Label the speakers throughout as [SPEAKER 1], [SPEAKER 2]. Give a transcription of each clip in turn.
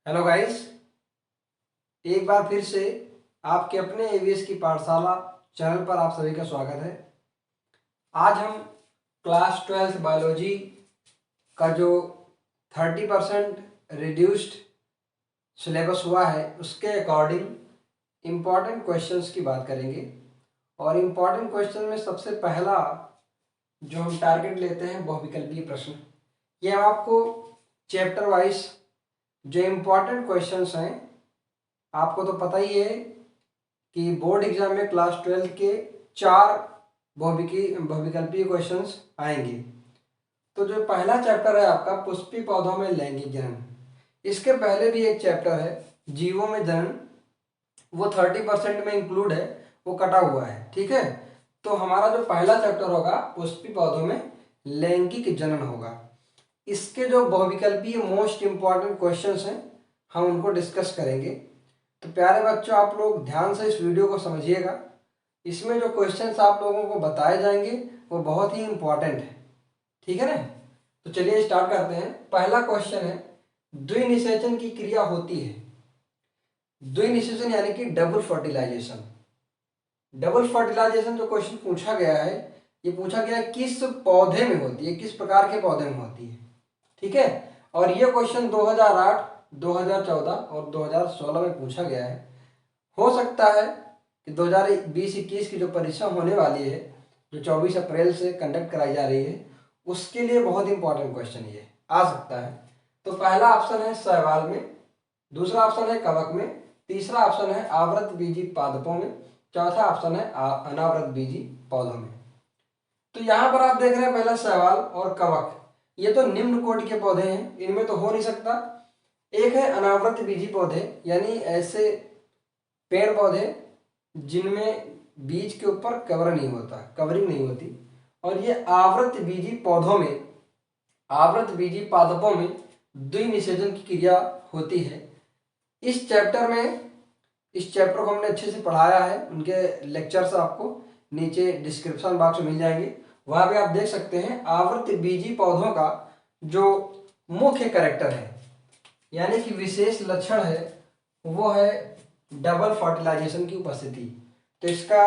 [SPEAKER 1] Hello guys, एक बार फिर से आपके अपने एवीएस की पाठशाला चैनल पर आप सभी का स्वागत है। आज हम क्लास 12th बायोलॉजी का जो 30% रिड्यूस्ड सिलेबस हुआ है उसके अकॉर्डिंग इम्पॉर्टेंट क्वेश्चंस की बात करेंगे। और इम्पॉर्टेंट क्वेश्चन में सबसे पहला जो हम टारगेट लेते हैं बहुविकल्पीय प्रश्न। ये हम आपको चैप्टर वाइज जो इम्पॉर्टेंट क्वेश्चंस हैं, आपको तो पता ही है कि बोर्ड एग्जाम में क्लास 12 के 4 बहुविकल्पीय क्वेश्चंस आएंगे। तो जो पहला चैप्टर है आपका पुष्पी पौधों में लैंगिक जनन, इसके पहले भी एक चैप्टर है जीवों में जनन, वो 30% में इंक्लूड है, वो कटा हुआ है। ठीक है, तो हमारा जो पहला चैप्टर होगा पुष्पी पौधों में लैंगिक जनन होगा। इसके जो बहुविकल्पीय मोस्ट इंपॉर्टेंट क्वेश्चंस हैं हम उनको डिस्कस करेंगे। तो प्यारे बच्चों, आप लोग ध्यान से इस वीडियो को समझिएगा। इसमें जो क्वेश्चंस आप लोगों को बताए जाएंगे वो बहुत ही इंपॉर्टेंट है। ठीक है ना? तो चलिए स्टार्ट करते हैं। पहला क्वेश्चन है, द्विनिषेचन की क्रिया होती है। द्विनिषेचन यानी कि डबल फर्टिलाइजेशन। डबल फर्टिलाइजेशन जो क्वेश्चन पूछा गया है, ये पूछा गया है किस पौधे में होती है, किस प्रकार के पौधे में होती है। ठीक है, और ये क्वेश्चन 2008, 2014 और 2016 में पूछा गया है। हो सकता है कि 2020-21 की जो परीक्षा होने वाली है, जो 24 अप्रैल से कंडक्ट कराई जा रही है, उसके लिए बहुत इंपॉर्टेंट क्वेश्चन ये आ सकता है। तो पहला ऑप्शन है शैवाल में, दूसरा ऑप्शन है कवक में, तीसरा ऑप्शन है आवृत बीजी पादपों में, चौथा ऑप्शन है अनावृत बीजी पौधों में। तो यहाँ पर आप देख रहे हैं पहला शैवाल और कवक, ये तो निम्न कोटि के पौधे हैं, इनमें तो हो नहीं सकता। एक है अनावृत बीजी पौधे, यानी ऐसे पेड़ पौधे जिनमें बीज के ऊपर कवर नहीं होता, कवरिंग नहीं होती। और ये आवृत बीजी पौधों में, आवृत बीजी पादपों में द्विनिषेचन की क्रिया होती है। इस चैप्टर में, इस चैप्टर को हमने अच्छे से पढ़ाया है, उनके लेक्चर्स आपको नीचे डिस्क्रिप्शन बॉक्स में मिल जाएंगे, वहां पे आप देख सकते हैं। आवृत बीजी पौधों का जो मुख्य कैरेक्टर है यानी कि विशेष लक्षण है, वो है डबल फर्टिलाइजेशन की उपस्थिति। तो इसका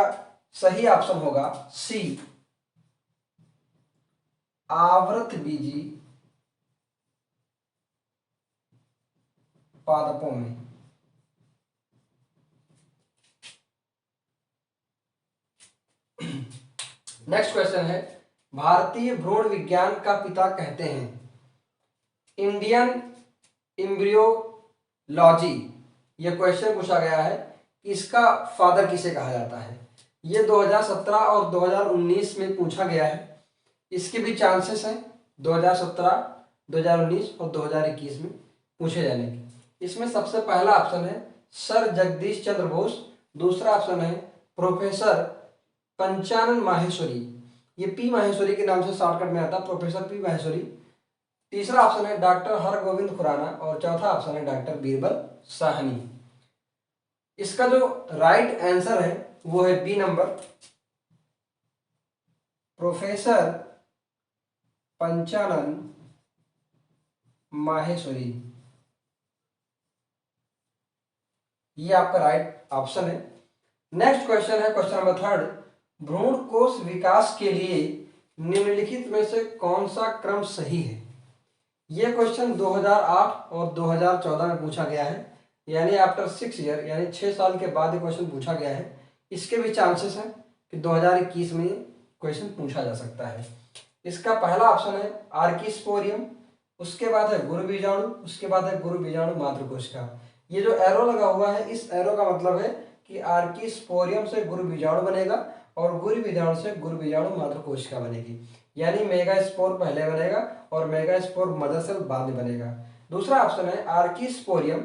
[SPEAKER 1] सही ऑप्शन होगा सी, आवृत बीजी पादपों में। नेक्स्ट क्वेश्चन है, भारतीय भ्रूण विज्ञान का पिता कहते हैं। इंडियन एम्ब्रियोलॉजी, ये क्वेश्चन पूछा गया है, इसका फादर किसे कहा जाता है। ये 2017 और 2019 में पूछा गया है। इसके भी चांसेस हैं 2017, 2019 और 2021 में पूछे जाने के। इसमें सबसे पहला ऑप्शन है सर जगदीश चंद्र बोस, दूसरा ऑप्शन है प्रोफेसर पंचानन माहेश्वरी, ये पी माहेश्वरी के नाम से शॉर्टकट में आता, प्रोफेसर पी माहेश्वरी। तीसरा ऑप्शन है डॉक्टर हरगोविंद खुराना और चौथा ऑप्शन है डॉक्टर बीरबल साहनी। इसका जो राइट आंसर है वो है B number, professor Panchanan Maheshwari. ये आपका राइट ऑप्शन है। नेक्स्ट क्वेश्चन है, क्वेश्चन नंबर 3, भ्रूण कोश विकास के लिए निम्नलिखित में से कौन सा क्रम सही है। यह क्वेश्चन 2008 और 2014 में पूछा गया है, यानी आफ्टर 6 ईयर, यानी 6 साल के बाद ये क्वेश्चन पूछा गया है। इसके भी चांसेस हैं कि 2021 में क्वेश्चन पूछा जा सकता है। इसका पहला ऑप्शन है आर्किस्पोरियम, उसके बाद है गुरु बीजाणु, उसके बाद है गुरु बीजाणु मातृकोशिका। ये जो एरो लगा हुआ है, इस एरो का मतलब है कि आर्किस्पोरियम से गुरु बीजाणु बनेगा और गुरु बीजाणु से गुरु बीजाणु मातृकोशिका बनेगी, यानी मेगास्पोर पहले बनेगा और मेगास्पोर मदर सेल बाद में बनेगा। दूसरा ऑप्शन है आर्किस्पोरियम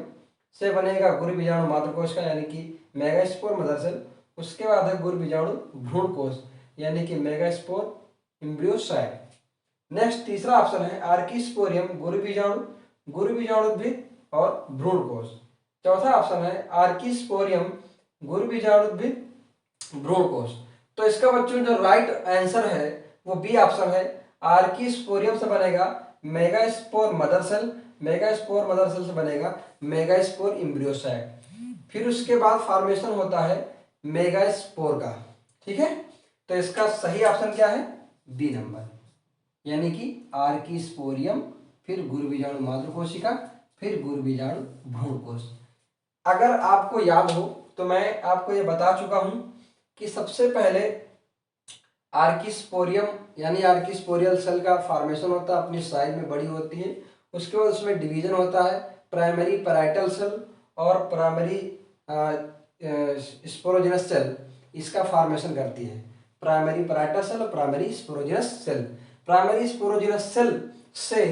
[SPEAKER 1] से बनेगा गुरु बीजाणु मातृकोशिका यानी कि मेगास्पोर मदर सेल, उसके बाद है गुरु बीजाणु भ्रूण कोश यानी कि मेगास्पोर एम्ब्रियोसाइट। नेक्स्ट तीसरा ऑप्शन है आर्किस्पोरियम गुरु बीजाणुद्भिद और भ्रूण कोश। चौथा ऑप्शन है आर्किस्पोरियम गुरु बीजाणुद्भिद भ्रूण कोश। तो इसका बच्चों जो राइट आंसर है वो बी ऑप्शन है, आर्किस्पोरियम से बनेगा megaspore mother cell megaspore mother cell से बनेगा मेगास्पोर एम्ब्रियोसाइट। फिर उसके बाद फॉर्मेशन होता है मेगास्पोर का। ठीक है, तो इसका सही ऑप्शन क्या है? बी नंबर, यानी कि आर्किस्पोरियम, फिर गुरुबीजाणु मातृ कोशिका, फिर गुरुबीजाणु भ्रूण कोश। अगर आपको याद हो तो मैं आपको ये बता चुका हूं कि सबसे पहले आर्किस्पोरियम यानी आर्किस्पोरियल सेल का फॉर्मेशन होता है, अपनी साइज में बड़ी होती है। उसके बाद उसमें डिवीजन होता है, प्राइमरी पैराइटल सेल और प्राइमरी स्पोरोजिनस सेल इसका फॉर्मेशन करती है। प्राइमरी पैराइटल सेल और primary sporogenous cell. Primary sporogenous cell से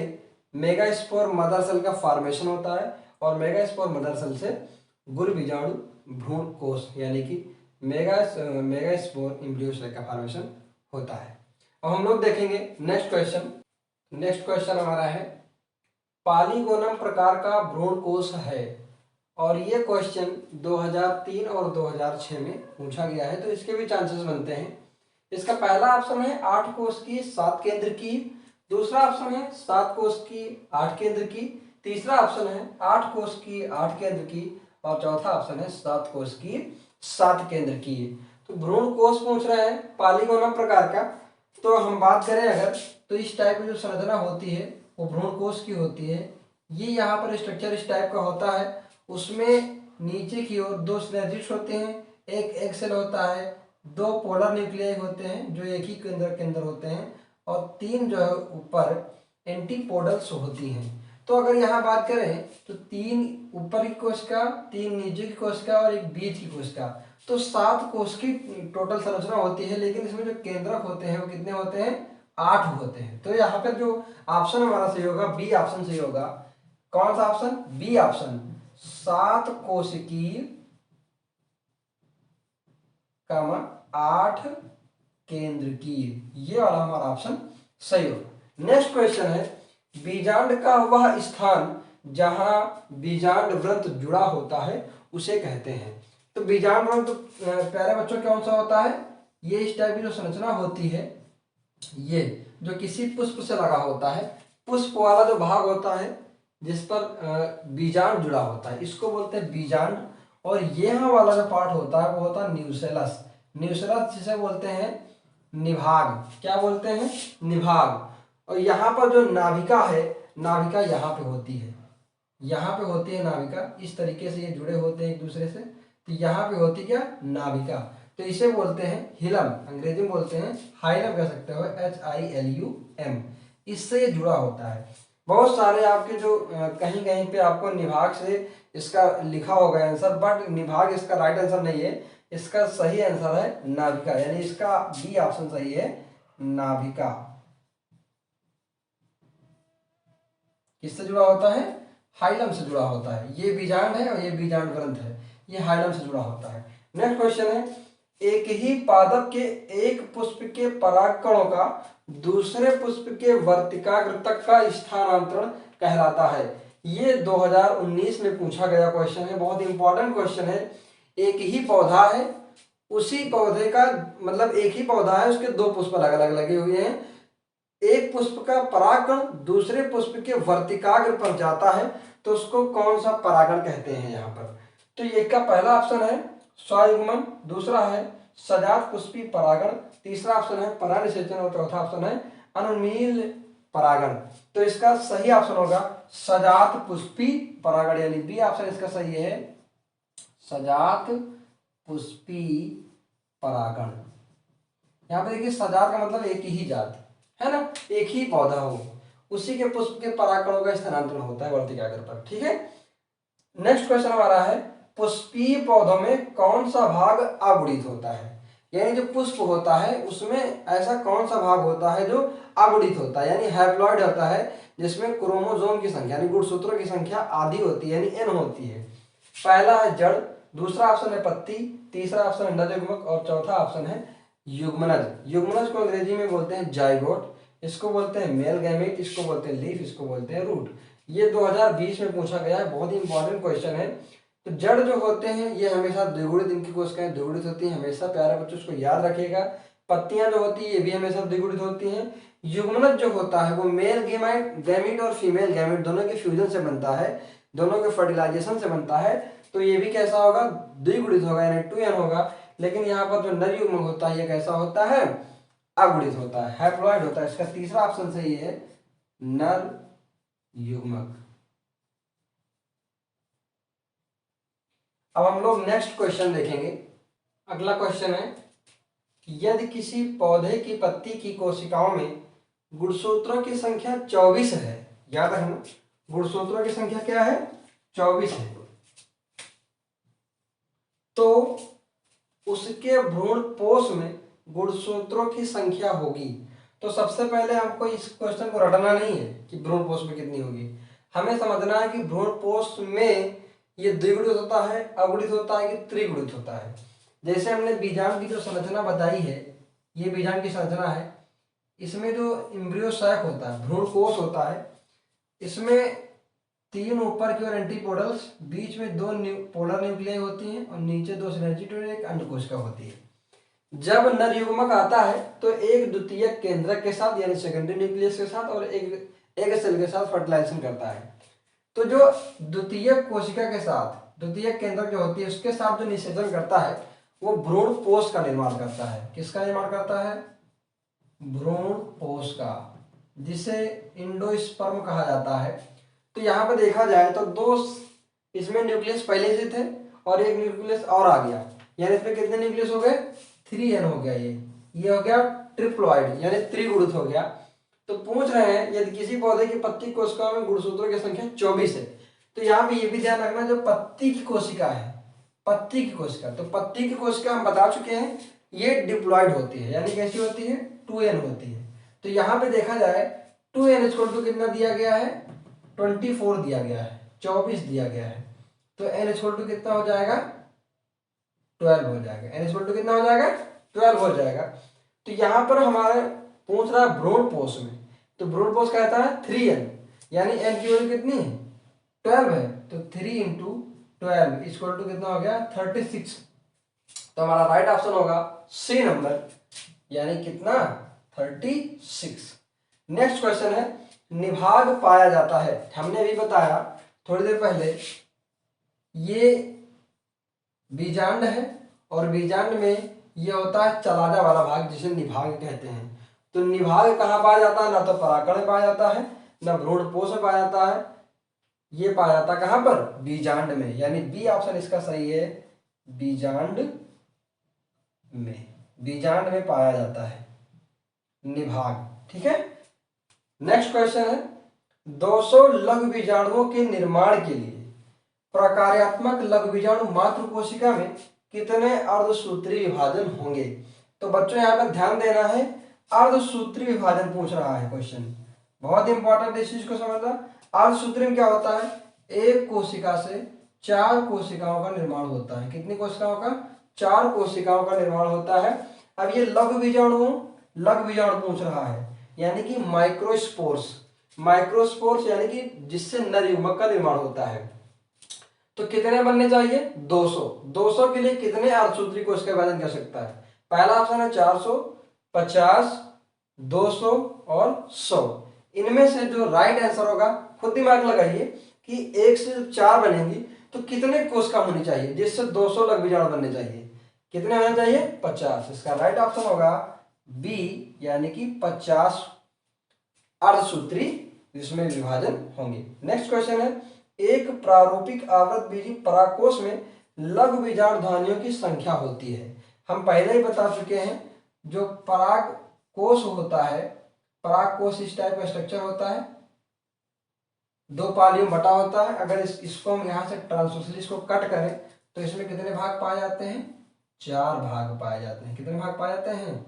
[SPEAKER 1] मेगास्पोर मदर सेल का फॉर्मेशन होता है और मेगास्पोर मदर सेल से गुरुबीजाणु भ्रूण कोश यानी कि मेगास्पोर एम्ब्रियोसाइट का फॉर्मेशन होता है। अब हम लोग देखेंगे नेक्स्ट क्वेश्चन। नेक्स्ट क्वेश्चन हमारा है पॉलीगोनम प्रकार का भ्रूण कोश है, और ये क्वेश्चन 2003 और 2006 में पूछा गया है, तो इसके भी चांसेस बनते हैं। इसका पहला ऑप्शन है 8 कोश की 7 केंद्र की, दूसरा ऑप्शन है 7 कोश की 8 केंद्र की, तीसरा ऑप्शन है 8 कोश की 8 केंद्र की, और चौथा ऑप्शन है 7 कोश की 7 केंद्र की। तो भ्रूण कोश पूछ रहे हैं पॉलीगोनम प्रकार का, तो हम बात करें अगर तो इस टाइप की जो संरचना होती है वो भ्रूण कोश की होती है। ये यहाँ पर स्ट्रक्चर इस टाइप का होता है, उसमें नीचे की ओर 2 सिनर्जिड्स होते हैं, एक एग सेल होता है, 2 पोलर न्यूक्लियाई होते हैं जो एक ही केंद्र के अंदर होते हैं, और 3 जो है ऊपर एंटीपोडल्स होती हैं। तो अगर यहाँ बात करें तो 3 ऊपर की कोशिका, 3 नीचे की कोशिका और 1 बीच की कोशिका, तो 7 कोश की टोटल संरचना होती है। लेकिन इसमें जो केंद्रक होते हैं वो कितने होते हैं? 8 होते हैं। तो यहाँ पर जो ऑप्शन हमारा सही होगा बी ऑप्शन सही होगा। कौन सा ऑप्शन? बी ऑप्शन, 7 कोशिकी 8 केंद्र की, ये वाला हमारा ऑप्शन सही होगा। नेक्स्ट क्वेश्चन है बीजांड का वह स्थान जहां बीजांड वृंत जुड़ा होता है उसे कहते हैं। तो बीजांड वृंत प्यारे बच्चों कौन सा होता है? ये इस टाइप की जो संरचना होती है, ये जो किसी पुष्प से लगा होता है, पुष्प वाला जो भाग होता है जिस पर बीजांड जुड़ा होता है, इसको बोलते हैं बीजांड। और यहाँ वाला जो पार्ट होता है वो होता है न्यूसेलस। न्यूसेलस जिसे बोलते हैं निभाग। क्या बोलते हैं? निभाग। और यहाँ पर जो नाभिका है, नाभिका यहाँ पे होती है, यहाँ पे होती है नाभिका। इस तरीके से ये जुड़े होते हैं एक दूसरे से, तो यहाँ पे होती क्या? नाभिका। तो इसे बोलते हैं हिलम, अंग्रेजी में बोलते हैं हाइलम कह सकते हो, HILUM। इससे ये जुड़ा होता है। बहुत सारे आपके जो कहीं कहीं पे आपको निभाग से इसका लिखा होगा आंसर, बट निभाग इसका राइट आंसर नहीं है। इसका सही आंसर है नाभिका, यानी इसका बी ऑप्शन सही है, नाभिका। किससे जुड़ा होता है? हाइलम से जुड़ा होता है। ये बीजांड है और ये बीजांड ग्रंथ है, ये हाइलम से जुड़ा होता है। नेक्स्ट क्वेश्चन है एक ही पादप के एक पुष्प के परागकणों का दूसरे पुष्प के वर्तिकाग्र तक का स्थानांतरण कहलाता है। ये 2019 में पूछा गया क्वेश्चन है, बहुत इंपॉर्टेंट क्वेश्चन है। एक ही पौधा है, उसी पौधे का मतलब एक ही पौधा है, उसके 2 पुष्प अलग अलग लगे हुए हैं। एक पुष्प का परागकण दूसरे पुष्प के वर्तिकाग्र पर जाता है, तो उसको कौन सा परागण कहते हैं यहाँ पर? तो एक का पहला ऑप्शन है स्वयुग्मन, दूसरा है सजात पुष्पी परागण, तीसरा ऑप्शन है परागनिषेचन और चौथा ऑप्शन है अनुमील परागण। तो इसका सही ऑप्शन होगा सजात पुष्पी परागण, यानी बी ऑप्शन इसका सही है, सजात पुष्पी परागण। यहाँ पे देखिए सजात का मतलब एक ही जात है ना, एक ही पौधा हो, उसी के पुष्प के परागकणों का स्थानांतरण होता है वर्तिकाग्र पर। ठीक है, नेक्स्ट क्वेश्चन हमारा है पुष्पीय पौधों में कौन सा भाग अगुणित होता है? यानी जो पुष्प होता है उसमें ऐसा कौन सा भाग होता है जो अगुणित होता है, यानी हैप्लॉइड होता है, जिसमें क्रोमोसोम की संख्या यानी गुणसूत्रों की संख्या आधी होती है, यानी n होती है। पहला है जड़, दूसरा ऑप्शन है पत्ती, तीसरा ऑप्शन है नरयुग्मक और चौथा ऑप्शन है युग्मनज। युग्मनज को अंग्रेजी में बोलते हैं जाइगोट, इसको बोलते हैं मेल गैमेट, इसको बोलते हैं लीफ, इसको बोलते हैं रूट। ये 2020 में पूछा गया है, बहुत ही इंपॉर्टेंट क्वेश्चन है। तो जड़ जो होते हैं ये हमेशा द्विगुणित, इनकी कोशिकाएं द्विगुणित होती हैं, हमेशा प्यारे बच्चों इसको याद रखिएगा। पत्तियां जो होती है ये भी हमेशा द्विगुणित होती हैं। युग्मनज जो होता है वो मेल गैमीट और फीमेल गैमीट दोनों के फ्यूजन से बनता है, दोनों के फर्टिलाइजेशन से बनता है। तो ये भी कैसा होगा, द्विगुणित होगा यानी 2n होगा। लेकिन यहाँ पर जो नर युग्मक होता है ये कैसा होता है, अगुणित होता है, हैप्लॉइड होता है। इसका तीसरा ऑप्शन सही है, नर युग्मक। अब हम लोग नेक्स्ट क्वेश्चन देखेंगे। अगला क्वेश्चन है, यदि किसी पौधे की पत्ती की कोशिकाओं में गुणसूत्रों की संख्या 24 है, याद रखना गुणसूत्रों की संख्या क्या है, 24 है, तो उसके भ्रूणपोष में गुणसूत्रों की संख्या होगी। तो सबसे पहले हमको इस क्वेश्चन को रटना नहीं है कि भ्रूणपोष में कितनी होगी, हमें समझना है कि भ्रूणपोष में ये द्विगुणित होता है, अगुणित होता है कि त्रिगुणित होता है। जैसे हमने बीजांड की जो संरचना बताई है, ये बीजांड की संरचना है, इसमें जो एम्ब्रियो सैक होता है, भ्रूणकोश होता है, इसमें 3 ऊपर की ओर एंटीपोडल्स, बीच में 2 पोलर न्यूक्लियाई होती हैं और नीचे 2 सिनर्जिड और एक अंडकोशिका होती है। जब नर युग्मक आता है तो एक द्वितीयक केंद्रक के साथ यानी सेकेंडरी न्यूक्लियस के साथ और एक सेल के साथ फर्टिलाइजेशन करता है। तो जो द्वितीयक कोशिका के साथ, द्वितीयक केंद्रक जो होती है उसके साथ जो निषेचन करता है वो भ्रूणपोष का निर्माण करता है। किसका निर्माण करता है, भ्रूणपोष का, जिसे इंडोस्पर्म कहा जाता है। तो यहाँ पे देखा जाए तो 2 इसमें न्यूक्लियस पहले से थे और एक न्यूक्लियस और आ गया, यानी इसमें कितने न्यूक्लियस हो गए, 3n हो गया। ये हो गया ट्रिप्लॉइड यानी त्रिगुणित हो गया। तो पूछ रहे हैं यदि किसी पौधे की पत्ती कोशिकाओं में गुणसूत्रों की संख्या 24 है, तो यहाँ पे ये भी ध्यान रखना जो पत्ती की कोशिका है, पत्ती की कोशिका, तो पत्ती की कोशिका हम बता चुके हैं ये डिप्लॉइड होती है, यानी कैसी होती है, 2n होती है। तो यहाँ पे देखा जाए 2n इक्वल टू कितना दिया गया है, 24 दिया गया है, 24 दिया गया है। तो n इक्वल टू कितना हो जाएगा, 12 हो जाएगा। n इक्वल टू कितना हो जाएगा, 12 हो जाएगा। तो यहाँ पर हमारे पूछ रहा है भ्रूणपोष में, तो भ्रूणपोष कहता है 3n, यानी n की वैल्यू कितनी है, 12 है। तो 3 × 12 इक्वल टू कितना हो गया, 36। तो हमारा राइट ऑप्शन होगा सी नंबर, यानी कितना, 36। नेक्स्ट क्वेश्चन है, निभाग पाया जाता है। हमने अभी बताया थोड़ी देर पहले, ये बीजांड है और बीजांड में ये होता है चलाजा वाला भाग जिसे निभाग कहते हैं। तो निभाग कहाँ पाया जाता है, ना तो परागकण में पाया जाता है ना भ्रूणपोष में पाया जाता है, ये पाया जाता है कहाँ पर, बीजांड में, यानी बी ऑप्शन इसका सही है, बीजांड में, बीजांड में पाया जाता है निभाग। ठीक है। नेक्स्ट क्वेश्चन है, 200 लघु बीजाणुओं के निर्माण के लिए प्रकार्यात्मक लघु बीजाणु मातृ कोशिका में कितने अर्धसूत्री विभाजन होंगे। तो बच्चों यहाँ पर ध्यान देना है, अर्धसूत्री विभाजन पूछ रहा है क्वेश्चन, बहुत इंपॉर्टेंट इस चीज को समझना। अर्धसूत्री में क्या होता है, एक कोशिका से 4 कोशिकाओं का निर्माण होता है। कितनी कोशिकाओं का, 4 कोशिकाओं का निर्माण होता है। अब ये लघु बीजाणु पूछ रहा है, यानी कि माइक्रोस्पोर्स, माइक्रोस्पोर्स यानी कि जिससे नर युग्मक का निर्माण होता है। तो कितने बनने चाहिए, 200। 200 के लिए कितने अर्धसूत्री कोशिका विभाजन कर सकता है, पहला ऑप्शन है 400, 50, 200 और 100। इनमें से जो राइट आंसर होगा, खुद दिमाग लगाइए कि 1 से 4 बनेंगी तो कितने कोशिका होनी चाहिए जिससे 200 लघु बीजाणु बनने चाहिए, कितने होने चाहिए, 50। इसका राइट ऑप्शन होगा बी, यानी कि 50 अर्धसूत्री जिसमें विभाजन होंगे। नेक्स्ट क्वेश्चन है, एक प्रारूपिक आवृतबीजी परागकोश में लघु बीजाणुधानियों की संख्या होती है। हम पहले ही बता चुके हैं, जो परागकोश होता है, परागकोश इस टाइप का स्ट्रक्चर होता है, 2 पालियों बटा होता है। अगर इसको हम यहाँ से ट्रांसवर्सली इसको कट करें तो इसमें कितने भाग पाए जाते हैं, 4 भाग पाए जाते हैं। कितने भाग पाए जाते हैं,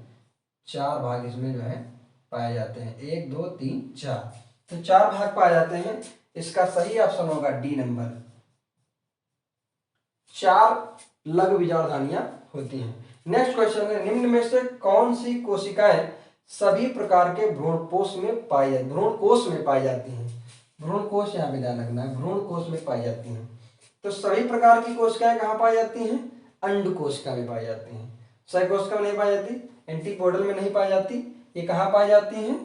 [SPEAKER 1] 4 भाग इसमें जो है पाए जाते हैं, 1 2 3 4, तो 4 भाग पाए जाते हैं। इसका सही ऑप्शन होगा डी नंबर, 4 लघु बीजाणुधानियां होती हैं। नेक्स्ट क्वेश्चन है, निम्न में से कौन सी कोशिकाएं सभी प्रकार के भ्रूणकोश में पाई जाती हैं। भ्रूणकोश यहाँ पे ध्यान रखना है, भ्रूणकोश में पाई जाती हैं। तो सभी प्रकार की कोशिकाएं कहाँ पाई जाती हैं, अंड कोशिका में पाई जाती हैं। सही कोशिका में नहीं पाई जाती, एंटीपोडल में नहीं पाई जाती, ये कहाँ पाई जाती हैं,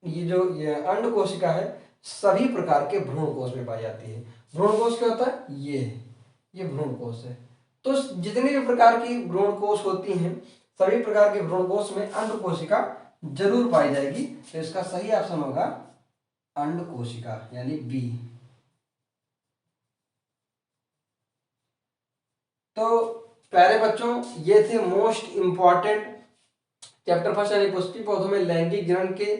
[SPEAKER 1] ये अंड कोशिका है सभी प्रकार के भ्रूण कोश में पाई जाती है। भ्रूण कोश क्या होता है? ये भ्रूण कोश है। तो जितनी भी प्रकार की भ्रूण कोश होती हैं सभी प्रकार के भ्रूण कोश में अंड कोशिका जरूर पाई जाएगी। तो इसका सही ऑप्शन होगा अंड कोशिका यानी बी। तो प्यारे बच्चों, ये थे मोस्ट इंपॉर्टेंट चैप्टर फर्स्ट यानी पुष्पी पौधों में लैंगिक जनन के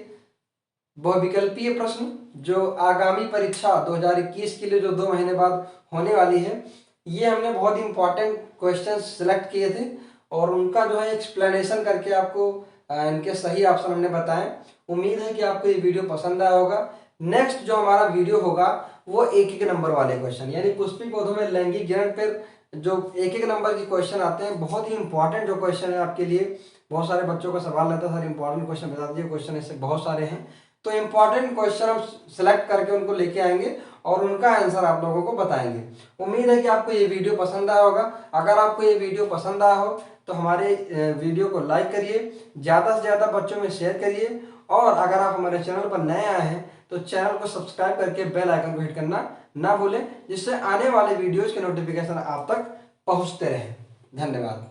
[SPEAKER 1] बहुविकल्पीय प्रश्न जो आगामी परीक्षा 2021 के लिए जो 2 महीने बाद होने वाली है, ये हमने बहुत इंपॉर्टेंट क्वेश्चन सिलेक्ट किए थे और उनका जो है एक्सप्लेनेशन करके आपको इनके सही ऑप्शन हमने बताए। उम्मीद है कि आपको ये वीडियो पसंद आया होगा। नेक्स्ट जो हमारा वीडियो होगा वो 1-1 नंबर वाले क्वेश्चन यानी पुष्पी पौधों में लैंगिक जनन पर जो 1-1 नंबर के क्वेश्चन आते हैं, बहुत ही इंपॉर्टेंट जो क्वेश्चन है आपके लिए। बहुत सारे बच्चों का सवाल रहता है सर इंपॉर्टेंट क्वेश्चन बता दीजिए, क्वेश्चन ऐसे बहुत सारे हैं। तो इंपॉर्टेंट क्वेश्चन हम सिलेक्ट करके उनको लेके आएंगे और उनका आंसर आप लोगों को बताएंगे। उम्मीद है कि आपको ये वीडियो पसंद आया होगा। अगर आपको ये वीडियो पसंद आया हो तो हमारे वीडियो को लाइक करिए, ज़्यादा से ज़्यादा बच्चों में शेयर करिए और अगर आप हमारे चैनल पर नए आए हैं तो चैनल को सब्सक्राइब करके बेल आइकन को हिट करना ना भूलें, जिससे आने वाले वीडियोज़ के नोटिफिकेशन आप तक पहुँचते रहें। धन्यवाद।